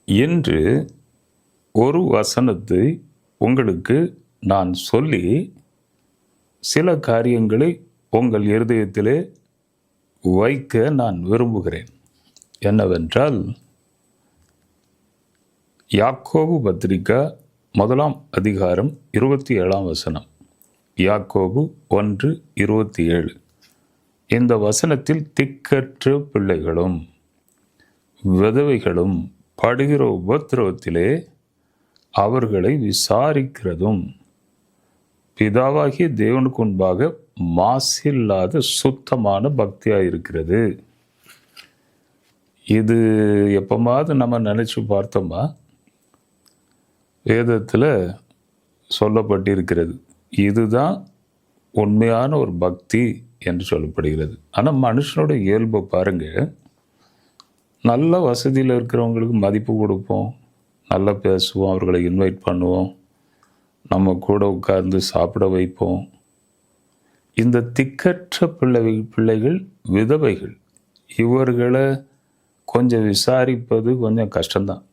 இன்று ஒரு வசனத்தை உங்களுக்கு நான் சொல்லி சில காரியங்களை உங்கள் இருதயத்திலே வைக்க நான் விரும்புகிறேன். என்னவென்றால், யாக்கோபு பத்திரிகா 1 அதிகாரம் 27 யாக்கோபு 1:27. இந்த வசனத்தில் திக்கற்ற பிள்ளைகளும் விதவைகளும் படுகிற உபத்திரவத்திலே அவர்களை விசாரிக்கிறதும் பிதாவாகிய தேவனுக்கு முன்பாக மாசில்லாத சுத்தமான பக்தியாயிருக்கிறது. இது எப்பமாவது நம்ம நினைச்சு பார்த்தோமா? வேதத்தில் சொல்லப்பட்டிருக்கிறது. இதுதான் உண்மையான ஒரு பக்தி என்று சொல்லப்படுகிறது. ஆனால் மனுஷனோட இயல்பை பாருங்க. நல்ல வசதியில் இருக்கிறவங்களுக்கு மதிப்பு கொடுப்போம், நல்லா பேசுவோம், அவர்களை இன்வைட் பண்ணுவோம், நம்ம கூட உட்கார்ந்து சாப்பிட வைப்போம். இந்த திக்கற்ற பிள்ளைகள் விதவைகள், இவர்களை கொஞ்சம் விசாரிப்பது கொஞ்சம் கஷ்டம்தான்.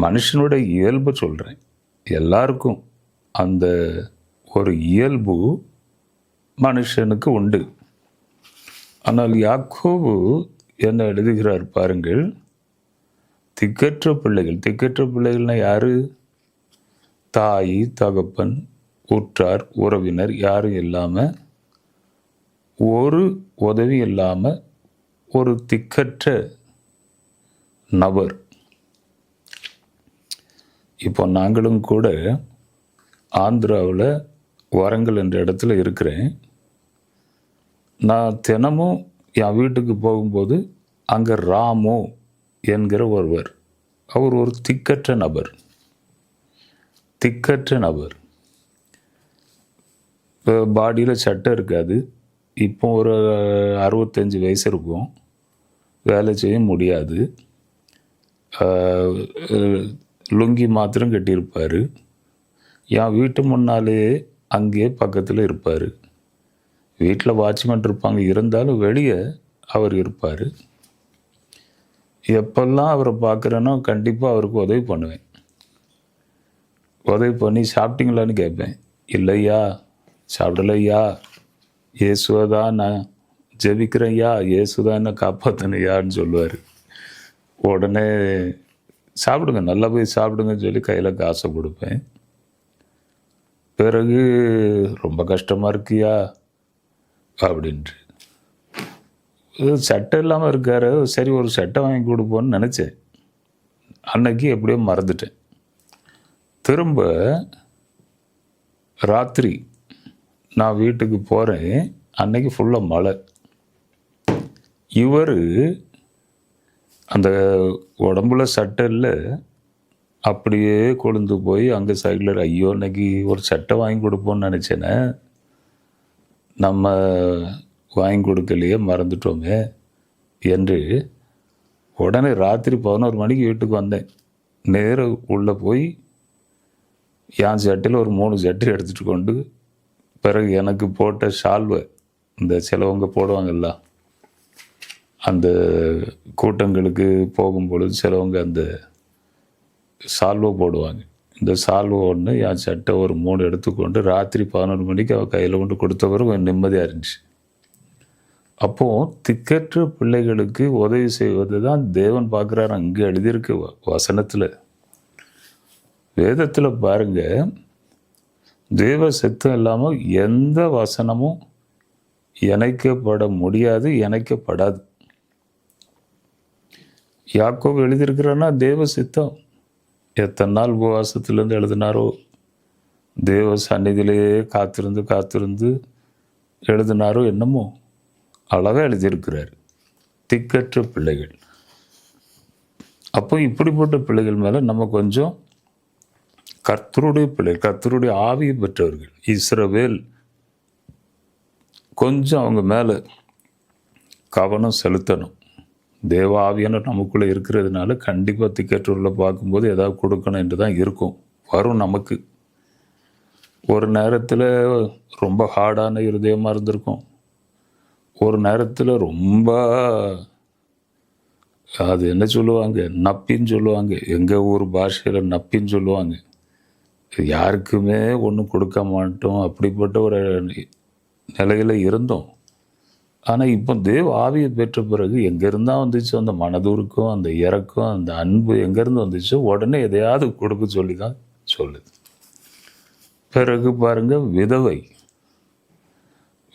மனுஷனுடைய இயல்பு சொல்கிறேன். எல்லாருக்கும் அந்த ஒரு இயல்பு மனுஷனுக்கு உண்டு. ஆனால் யாக்கோபு என்ன எழுதுகிறார் பாருங்கள். திக்கற்ற பிள்ளைகள்னா யாரு? தாய், தகப்பன், உற்றார், உறவினர் யாரும் இல்லாமல், ஒரு உதவி இல்லாமல் ஒரு திக்கற்ற நபர். இப்போ நாங்களும் கூட ஆந்திராவில் வரங்கல் என்ற இடத்துல இருக்கிறேன். நான் தினமும் என் வீட்டுக்கு போகும்போது அங்கே ராமு என்கிற ஒருவர், அவர் ஒரு திக்கற்ற நபர். பாடியில் சட்டை இருக்காது. இப்போ ஒரு 65 வயசு இருக்கும். வேலை செய்ய முடியாது. லுங்கி மாத்திரம் கட்டியிருப்பார். என் வீட்டு முன்னாலே அங்கேயே பக்கத்தில் இருப்பார். வீட்டில் வாட்ச்மேன் இருப்பாங்க, இருந்தாலும் வெளியே அவர் இருப்பார். எப்பெல்லாம் அவரை பார்க்குறேனோ கண்டிப்பாக அவருக்கு உதவி பண்ணுவேன். உதவி பண்ணி சாப்பிட்டீங்களான்னு கேட்பேன். இல்லையா, சாப்பிடலையா, இயேசுதான் நான் ஜெபிக்கிறேன்யா, இயேசுதான் என்ன காப்பாற்றனையான்னு சொல்லுவார். உடனே சாப்பிடுங்க, நல்லா போய் சாப்பிடுங்கன்னு சொல்லி கையில் காசை கொடுப்பேன். பிறகு ரொம்ப கஷ்டமாக இருக்கியா அப்படின்ட்டு, சட்டை இல்லாமல் இருக்காரு, சரி ஒரு சட்டை வாங்கி கொடுப்போன்னு நினச்சேன். அன்னைக்கு எப்படியோ மறந்துட்டேன். திரும்ப ராத்திரி நான் வீட்டுக்கு போகிறேன். அன்னைக்கு ஃபுல்லாக மழை. இவர் அந்த உடம்புல சட்டை இல்லை, அப்படியே கொழுந்து போய் அங்கே சைடில், ஐயோ இன்னைக்கு ஒரு சட்டை வாங்கி கொடுப்போன்னு நினச்சேனே, நம்ம வாங்கி கொடுக்கலையே, மறந்துட்டோமே என்று உடனே ராத்திரி 11 மணிக்கு வீட்டுக்கு வந்தேன். நேராக உள்ளே போய் என் சட்டையில் ஒரு 3 சட்டை எடுத்துகிட்டு கொண்டு, பிறகு எனக்கு போட்ட ஷால்வை, இந்த சிலவங்க போடுவாங்கல்ல, அந்த கூட்டங்களுக்கு போகும்பொழுது சிலவங்க அந்த சால்வை போடுவாங்க. இந்த சால்வை ஒன்று என் சட்டை ஒரு 3 எடுத்துக்கொண்டு ராத்திரி 11 மணிக்கு அவள் கையில் கொண்டு கொடுத்தவரும் கொஞ்சம் நிம்மதியாக இருந்துச்சு. அப்போது திக்கற்ற பிள்ளைகளுக்கு உதவி செய்வது தான் தேவன் பார்க்குறாரு. அங்கே எழுதியிருக்கு வசனத்தில். வேதத்தில் பாருங்க, தேவ சித்தம் இல்லாமல் எந்த வசனமும் இணைக்கப்பட முடியாது, இணைக்கப்படாது. யாக்கோபு எழுதியிருக்கிறான்னா தேவ சித்தம். எத்தனை நாள் உபவாசத்திலேருந்து எழுதினாரோ, தேவ சந்நிதியிலேயே காத்திருந்து எழுதினாரோ என்னமோ, அழகாக எழுதியிருக்கிறார். திக்கற்ற பிள்ளைகள். அப்போ இப்படிப்பட்ட பிள்ளைகள் மேலே நம்ம கொஞ்சம் கர்த்தருடைய பிள்ளைகள், கர்த்தருடைய ஆவியை பெற்றவர்கள், இஸ்ரவேல், கொஞ்சம் அவங்க மேலே கவனம் செலுத்தணும். தேவ ஆவியான நமக்குள்ளே இருக்கிறதுனால கண்டிப்பாக திக்கற்றூரில் பார்க்கும்போது ஏதாவது கொடுக்கணும் என்று தான் இருக்கும், வரும் நமக்கு. ஒரு நேரத்தில் ரொம்ப ஹார்டான இருதயமாக இருந்திருக்கும், ஒரு நேரத்தில் ரொம்ப அது என்ன சொல்லுவாங்க, நப்பின்னு சொல்லுவாங்க. எங்கள் ஊர் பாஷையில் நப்பின்னு சொல்லுவாங்க. யாருக்குமே ஒன்றும் கொடுக்க மாட்டோம், அப்படிப்பட்ட ஒரு நிலையில் இருந்தோம். ஆனால் இப்போ தேவ ஆவியை பெற்ற பிறகு எங்கேருந்தா வந்துச்சு அந்த மனதுருக்கம், அந்த இறக்கம், அந்த அன்பு எங்கேருந்து வந்துச்சோ உடனே எதையாவது கொடுக்க சொல்லி தான் சொல்லுது. பிறகு பாருங்கள்,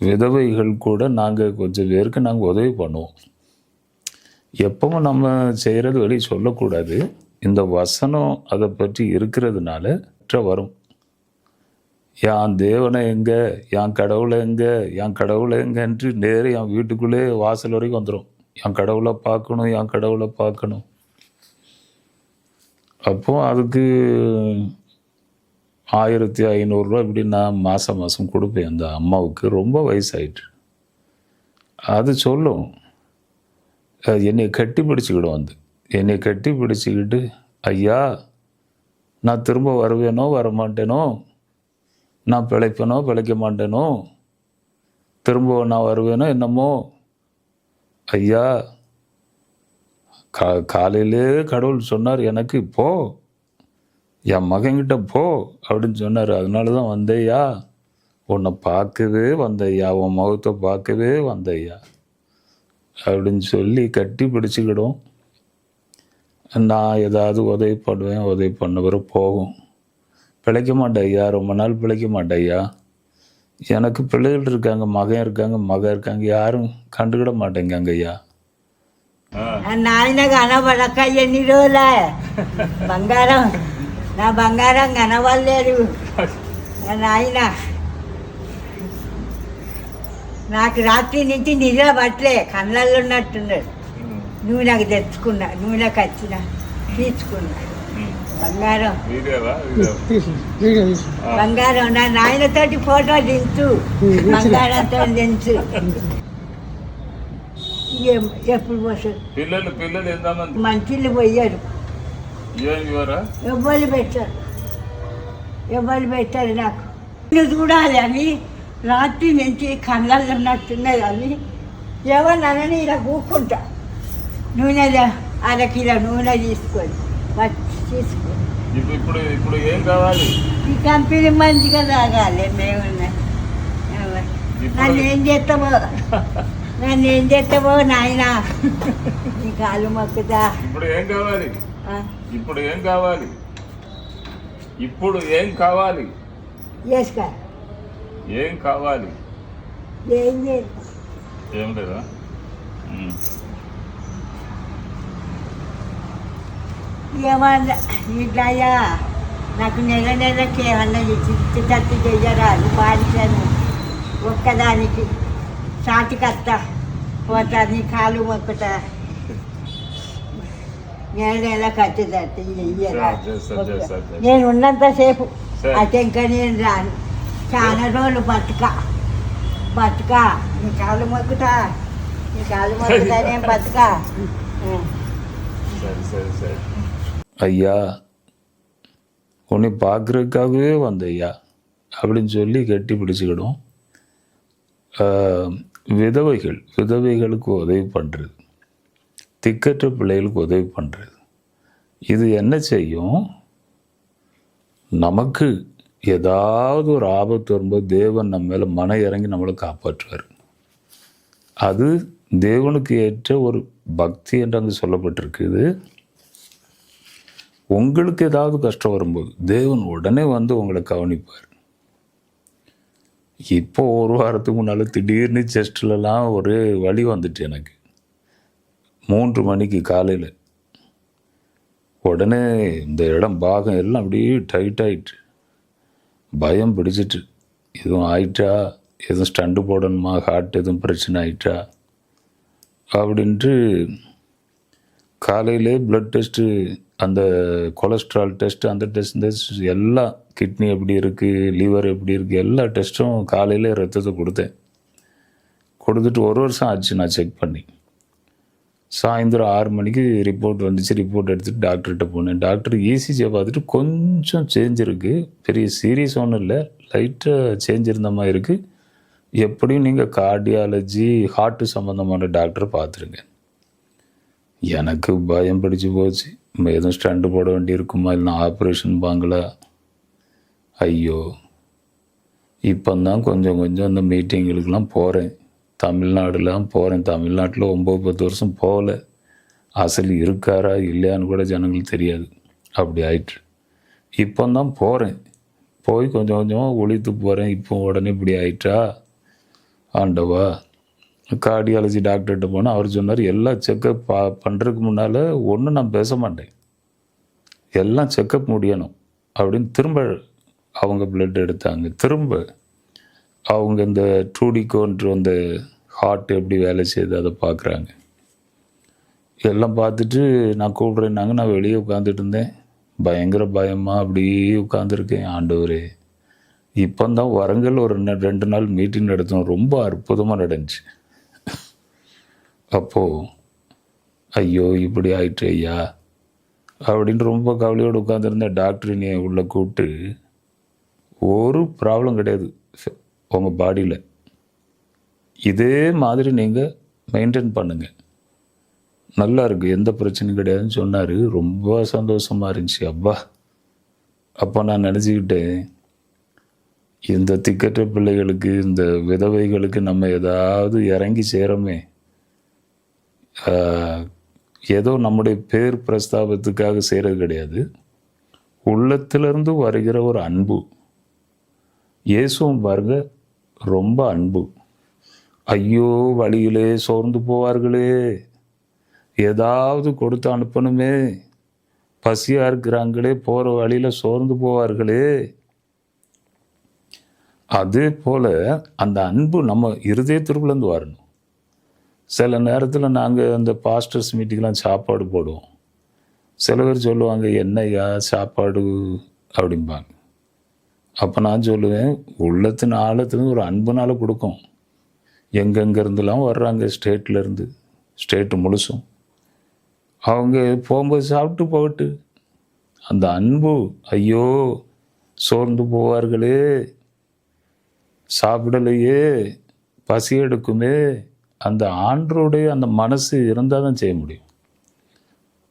விதவைகள் கூட நாங்கள் கொஞ்சம் பேருக்கு நாங்கள் உதவி பண்ணுவோம். எப்பவும் நம்ம செய்கிறது வெளியே சொல்லக்கூடாது. இந்த வசனம் அதை பற்றி இருக்கிறதுனால வரும். என் தேவனை எங்கே, என் கடவுளை எங்கே, என் கடவுளை எங்கன்று நேரம் என் வீட்டுக்குள்ளே வாசல் வரைக்கும் வந்துடும். என் கடவுளை பார்க்கணும், என் கடவுளை பார்க்கணும். அப்போ அதுக்கு 1500 இப்படி நான் மாதம் கொடுப்பேன். அந்த அம்மாவுக்கு ரொம்ப வயசாயிட்டு. அது சொல்லும், என்னை கட்டி பிடிச்சிக்கிடும். என்னை கட்டி பிடிச்சிக்கிட்டு, ஐயா நான் திரும்ப வருவேனோ வரமாட்டேனோ, நான் பிழைப்பேனோ பிழைக்க மாட்டேனோ, திரும்ப நான் வருவேனோ என்னமோ, ஐயா காலையிலே கடவுள் சொன்னார் எனக்கு போ, என் மகன்கிட்ட போ அப்படின்னு சொன்னார். அதனால தான் வந்தையா, உன்னை பார்க்கவே வந்தையா, உன் முகத்தை பார்க்கவே வந்தையா அப்படின்னு சொல்லி கட்டி பிடிச்சிக்கிடும். நான் ஏதாவது உதவி பண்ணுவேன், உதவி பண்ண பிறகு போகும். பிழைக்க மாட்டேன் ஐயா, ரொம்ப நாள் பிழைக்க மாட்டேன் ஐயா. எனக்கு பிள்ளைகள் இருக்காங்க, மகன் இருக்காங்க, யாரும் கண்டுக்கிட மாட்டேங்க ஐயா. నాయన కనబడక ఎన్ని రోజుల బంగారం, నా బంగారం కనబడలేదు నాయన. నాకు రాత్రి నుంచి నిద్ర పట్టలే, కళ్ళల్లో ఉన్నట్టున్నాడు. నువ్వు నాకు తెచ్చుకున్నా, నువ్వు నాకు వచ్చిన తీసుకున్నా బంగారం. బంగారం నా నాయనతోటి ఫోటో దించు, బంగారంతో దించు. ఎప్పుడు పోసారు పిల్లలు మంచిళ్ళు పోయారు. ఎవరు పెట్టారు నాకు. నువ్వు చూడాలి అని రాత్రి నుంచి కళ్ళల్లో ఉన్నట్టున్నది అని ఎవరినని ఇలా కూకుంటా. నూనె 1/2 కిలో నూనె తీసుకొని తీసుకో. ఇప్పుడు ఏం కావాలి? ఈ కంపెనీ మంచిగా తాగాలి. మేము నన్ను ఏం చేస్తావో నాయన, నీ కాలు మొక్కుతా. ఇప్పుడు ఏం కావాలి? ఇప్పుడు ఏం కావాలి? ఇప్పుడు ఏం కావాలి? వేసుకో. ఏం కావాలి? ఏం లేదు. ఏం లేదా? ఏమన్నా ఇట్లయ్యా, నాకు నెలకి ఏమన్నా చిత్తు చెయ్యరా? బాధించాను ఒక్కదానికి, సాటికత్తా పోతా, నీ కాలు మొక్కుతా. నెల ఖర్చుదట్టు ఇయ్యరా. నేను ఉన్నంతసేపు అయితే ఇంకా నేను రాను. చాలా రోజులు బతుకా. నీ కాలు మొక్కుతా, నేను బతుకా. ஐயா உன்னை பார்க்குறதுக்காகவே வந்த ஐயா அப்படின்னு சொல்லி கட்டி பிடிச்சிக்கிடும். விதவைகளுக்கு உதவி பண்ணுறது, திக்கற்ற பிள்ளைகளுக்கு உதவி பண்ணுறது, இது என்ன செய்யும்? நமக்கு ஏதாவது ஒரு ஆபத்து வரும்போது தேவன் நம்ம மேலே மன இறங்கி நம்மளை காப்பாற்றுவார். அது தேவனுக்கு ஏற்ற ஒரு பக்தி என்று அங்கே சொல்லப்பட்டிருக்குது. உங்களுக்கு ஏதாவது கஷ்டம் வரும்போது தேவன் உடனே வந்து உங்களை கவனிப்பார். இப்போ ஒரு வாரத்துக்கு முன்னால் திடீர்னு செஸ்ட்லலாம் ஒரு வலி வந்துட்டு எனக்கு 3 மணிக்கு காலையில். உடனே இந்த பாகம் எல்லாம் அப்படியே டைட் ஆகிட்டு, பயம் பிடிச்சிட்டு, எதுவும் ஆயிட்டா, எதுவும் ஸ்டண்டு போடணுமா, ஹார்ட் எதுவும் பிரச்சனை ஆயிட்டா அப்படின்ட்டு காலையிலே ப்ளட் டெஸ்ட்டு, அந்த கொலஸ்ட்ரால் டெஸ்ட்டு, அந்த டெஸ்ட் எல்லாம், கிட்னி எப்படி இருக்குது, லிவர் எப்படி இருக்குது, எல்லா டெஸ்ட்டும் காலையிலே ரத்தத்தை கொடுத்துட்டு 1 வருஷம் ஆச்சு நான் செக் பண்ணி. சாயந்தரம் 6 மணிக்கு ரிப்போர்ட் வந்துச்சு. ரிப்போர்ட் எடுத்துகிட்டு டாக்டர்கிட்ட போனேன். டாக்டர் இசிஜியை பார்த்துட்டு கொஞ்சம் சேஞ்ச் இருக்குது, பெரிய சீரியஸ் ஒன்றும் இல்லை, லைட்டாக சேஞ்ச் இருந்த மாதிரி இருக்குது, எப்படியும் நீங்கள் கார்டியாலஜி, ஹார்ட்டு சம்மந்தமான டாக்டரை பார்த்துருங்க. எனக்கு பயம் பிடிச்சு போச்சு. எதுவும் ஸ்டண்டு போட வேண்டியிருக்குமா, இல்லைன்னா ஆப்ரேஷன் பாங்களா. ஐயோ, இப்போந்தான் கொஞ்சம் கொஞ்சம் அந்த மீட்டிங்களுக்கெலாம் போகிறேன். தமிழ்நாடுலாம் போகிறேன். தமிழ்நாட்டில் 9-10 வருஷம் போகல. அசல் இருக்காரா இல்லையான்னு கூட ஜனங்களுக்கு தெரியாது. அப்படி ஆயிற்று. இப்போந்தான் போகிறேன். போய் கொஞ்சம் கொஞ்சமாக ஒழித்து போகிறேன். இப்போ உடனே இப்படி ஆயிட்டா ஆண்டவா. கார்டியாலஜி டாக்டர்கிட்ட போனால் அவர் சொன்னார், எல்லாம் செக்கப் பண்ணுறதுக்கு முன்னால் ஒன்றும் நான் பேச மாட்டேன், எல்லாம் செக்கப் முடியணும் அப்படின்னு. திரும்ப அவங்க பிளட் எடுத்தாங்க. திரும்ப அவங்க இந்த டூடிக்கோன்ற அந்த ஹார்ட் எப்படி வேலை செய்யுது அதை பார்க்குறாங்க. எல்லாம் பார்த்துட்டு நான் கூப்பிட்றேன்னாங்க. நான் வெளியே உட்காந்துட்டு இருந்தேன். பயங்கர பயமாக அப்படியே உட்காந்துருக்கேன். ஆண்டவரே, இப்போ தான் வரங்கல் ஒரு 2 நாள் மீட்டிங் நடத்தணும். ரொம்ப அற்புதமாக நடந்துச்சு. அப்போது ஐயோ இப்படி ஆயிட்டு ஐயா அப்படின்னு ரொம்ப கவலையோடு உட்காந்துருந்தேன். டாக்டர் நீ உள்ளே கூப்பிட்டு, ஒரு ப்ராப்ளம் கிடையாது உங்கள் பாடியில், இதே மாதிரி நீங்கள் மெயின்டைன் பண்ணுங்கள், நல்லா இருக்குது, எந்த பிரச்சனையும் கிடையாதுன்னு சொன்னார். ரொம்ப சந்தோஷமாக இருந்துச்சு. அப்பா, அப்போ நான் நினச்சிக்கிட்டேன், இந்த திக்கற்ற பிள்ளைகளுக்கு, இந்த விதவைகளுக்கு நம்ம ஏதாவது இறங்கி சேரமே. ஏதோ நம்முடைய பேர் பிரஸ்தாபத்துக்காக செய்கிறது கிடையாது. உள்ளத்திலிருந்து வருகிற ஒரு அன்பு. இயேசுவும் பாருங்க ரொம்ப அன்பு. ஐயோ வழியிலே சோர்ந்து போவார்களே, ஏதாவது கொடுத்து அனுப்பணுமே, பசியாக இருக்கிறாங்களே, போகிற வழியில் சோர்ந்து போவார்களே. அதே போல் அந்த அன்பு நம்ம இருதயத்திற்குள்ளேருந்து வரணும். சில நேரத்தில் நாங்கள் அந்த பாஸ்டர்ஸ் மீட்டிங்கெலாம் சாப்பாடு போடுவோம். சில பேர் சொல்லுவாங்க, என்னையா சாப்பாடு அப்படிம்பாங்க. அப்போ நான் சொல்லுவேன், உள்ளத்தின் ஆழத்துலேருந்து ஒரு அன்புனால கொடுக்கும். எங்கெங்கேருந்துலாம் வர்றாங்க, ஸ்டேட்லேருந்து, ஸ்டேட்டு முழுசும். அவங்க போகும்போது சாப்பிட்டு போகட்டு. அந்த அன்பு, ஐயோ சோர்ந்து போவார்களே, சாப்பிடலையே, பசி எடுக்குமே, அந்த ஆண்டருடைய அந்த மனசு இருந்தால் தான் செய்ய முடியும்.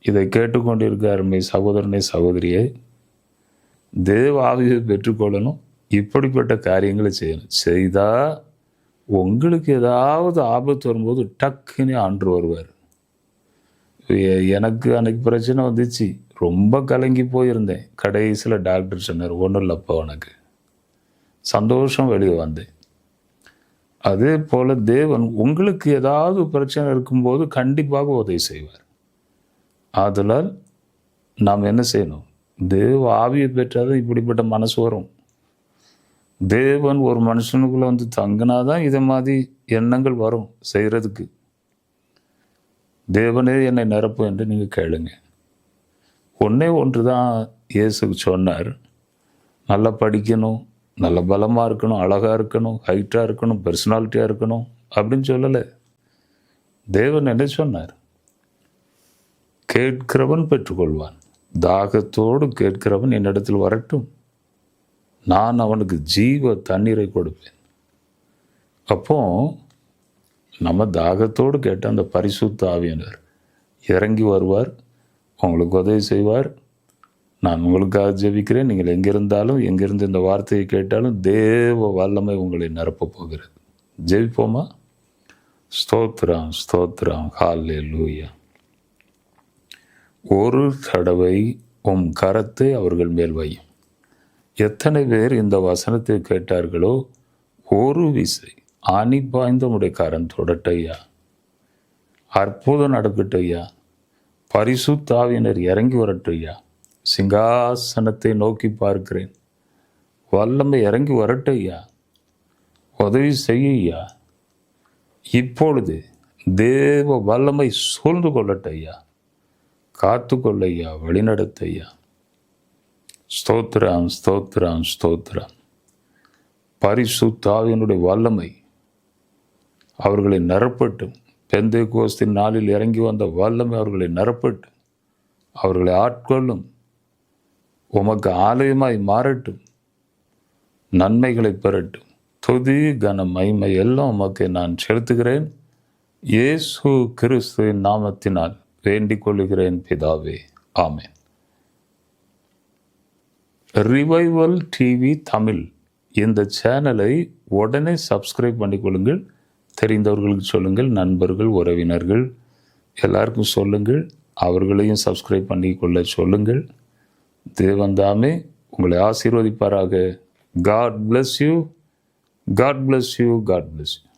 இதை கேட்டுக்கொண்டிருக்க அருமை சகோதரனே சகோதரியே, தேவ ஆவியை பெற்றுக்கொள்ளணும். இப்படிப்பட்ட காரியங்களை செய்யணும். செய்தால் உங்களுக்கு ஏதாவது ஆபத்து வரும்போது டக்குன்னு ஆண்டவர் வருவார். எனக்கு அன்னைக்கு பிரச்சனை வந்துச்சு, ரொம்ப கலங்கி போயிருந்தேன். கடைசியில் டாக்டர் சொன்னார், ஒன்றும் இல்லைப்பா, உனக்கு சந்தோஷம், வெளியே வந்தேன். அதே போல் தேவன் உங்களுக்கு ஏதாவது பிரச்சனை இருக்கும்போது கண்டிப்பாக உதவி செய்வார். ஆதலால் நாம் என்ன செய்யணும்? தேவ ஆவியை பெற்றாதான் இப்படிப்பட்ட மனசு வரும். தேவன் ஒரு மனுஷனுக்குள்ளே வந்து தங்கினாதான் இதை மாதிரி எண்ணங்கள் வரும் செய்கிறதுக்கு. தேவனே என்னை நிரப்பும் என்று நீங்கள் கேளுங்க. ஒன்று தான் இயேசுக்கு சொன்னார், நல்லா படிக்கணும், நல்ல பலமாக இருக்கணும், அழகாக இருக்கணும், ஹைட்டாக இருக்கணும், பர்சனாலிட்டியாக இருக்கணும் அப்படின்னு சொல்லலை. தேவன் என்ன சொன்னார்? கேட்கிறவன் பெற்றுக்கொள்வான், தாகத்தோடு கேட்கிறவன் என்னிடத்தில் வரட்டும், நான் அவனுக்கு ஜீவ தண்ணீரை கொடுப்பேன். அப்போ நம்ம தாகத்தோடு கேட்ட அந்த பரிசுத்த ஆவியானவர் இறங்கி வருவார், உங்களுக்கு உதவி செய்வார். நான் உங்களுக்காக ஜெபிக்கிறேன். நீங்கள் எங்கிருந்தாலும், எங்கிருந்து இந்த வார்த்தையை கேட்டாலும் தேவ வல்லமை உங்களை நிரப்பப் போகிறது. ஜெபிப்போமா? ஸ்தோத்திரம், ஸ்தோத்திரம், ஹல்லேலூயா. ஒரு தடவை உம் கரத்தை அவர்கள் மேல் வையும். எத்தனை பேர் இந்த வசனத்தை கேட்டார்களோ, ஒரு விசை ஆணி பாய்ந்த உடைய கரம் தொடட்டையா, அற்புதம் நடக்கட்டையா, பரிசுத்த ஆவியினர் இறங்கி வரட்டையா, சிங்காசனத்தை நோக்கி பார்க்கிறேன், வல்லமை இறங்கி வரட்டையா, உதவி செய்யா, இப்பொழுது தேவ வல்லமை சூழ்ந்து கொள்ளட்டையா, காத்து கொள்ளையா, வழிநடத்தையா. ஸ்தோத்திரம், ஸ்தோத்திரம், ஸ்தோத்திரம். பரிசுத்த ஆவியினுடைய வல்லமை அவர்களை நிரப்பட்டும். பெந்தேகோஸ்தின் நாளில் இறங்கி வந்த வல்லமை அவர்களை நிரப்பட்டும், அவர்களை ஆட்கொள்ளும், உமக்கு ஆலயமாய் மாறட்டும், நன்மைகளை பெறட்டும். துதி கன மகிமை எல்லாம் உமக்கு நான் செலுத்துகிறேன். இயேசு கிறிஸ்துவின் நாமத்தினால் வேண்டிக் கொள்கிறேன் பிதாவே, ஆமென். ரிவைவல் டிவி தமிழ் இந்த சேனலை உடனே சப்ஸ்கிரைப் பண்ணிக்கொள்ளுங்கள். தெரிந்தவர்களுக்கு சொல்லுங்கள், நண்பர்கள், உறவினர்கள் எல்லாருக்கும் சொல்லுங்கள். அவர்களையும் சப்ஸ்கிரைப் பண்ணிக்கொள்ள சொல்லுங்கள். தேவன் தாமே உங்களை ஆசீர்வதிப்பாராக. God bless you. God bless you. God bless you.